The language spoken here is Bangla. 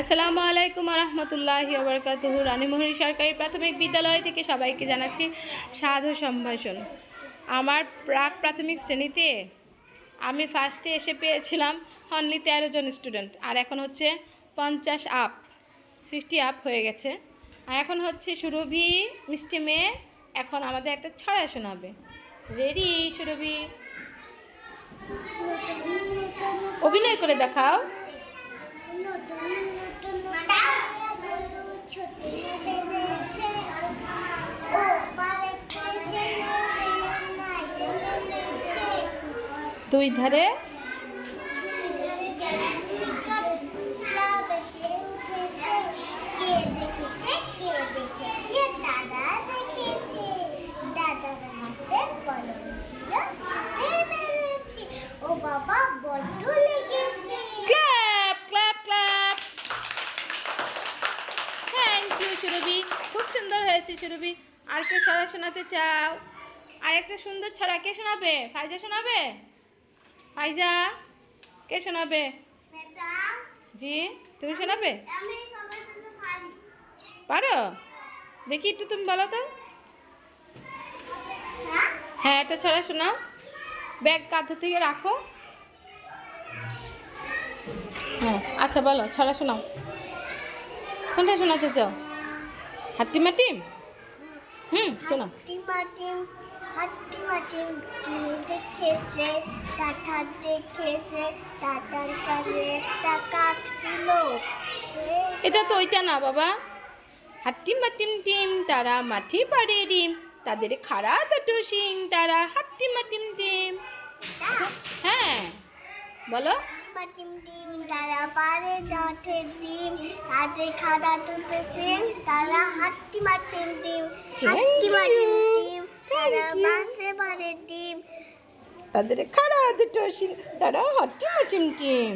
আসসালামু আলাইকুম রহমতুল্লাহি ওয়া বারাকাতুহু। রানীমোহনী সরকারি প্রাথমিক বিদ্যালয় থেকে সবাইকে জানাচ্ছি সাধু সম্ভাষণ। আমার প্রাক প্রাথমিক শ্রেণীতে আমি ফার্স্টে এসে পেয়েছিলাম অনলি 13 জন স্টুডেন্ট, আর এখন হচ্ছে 50 আপ হয়ে গেছে। আর এখন হচ্ছে সুরভি মিষ্টি মেয়ে এখন আমাদের একটা ছড়া শোনাবে। রেডি সুরভি? অভিনয় করে দেখাও। দুই ধারে ও বাবা বড্ড লেগেছে। Clap clap clap. Thank you Surabhi, খুব সুন্দর হয়েছে সুরভি। আর কে ছড়া শোনাতে চাও? আর একটা সুন্দর ছড়া কে শোনাবে? ফাইজা শোনাবে? ফাইজা কে শোনাবে? জি তুমি শোনাবে? পারো? দেখি একটু তুমি বলো তো। হ্যাঁ একটা ছড়া শোনাও। ব্যাগ কাঁধে থেকে রাখো। হ্যাঁ আচ্ছা বলো, ছড়া শোনাও। কোনটা শোনাতে চাও? হাট্টিমাটিম? শোনাও। হাট্টিমাটিম দেখেছে টাটার দেখেছে টাটার কাছে একটা কাক ছিল। এটা তো ওইটা না বাবা। হাট্টিমাটিম টিম তারা মাটি পাড়ে ডিম, তাদের খাড়া দুটো শিং তারা হাট্টিমাটিম টিম। হ্যাঁ বলো। হাট্টিমাটিম ডিম তারা পারে ডাঁটের ডিম, তাদের খাড়া দুটো শিং তারা হাট্টিমাটিম ডিম। হাট্টিমাটিম ডিম তারা বাঁচতে পারে ডিম, তাদের খাড়া দুটো শিং তারা হাট্টিমাটিম টিম।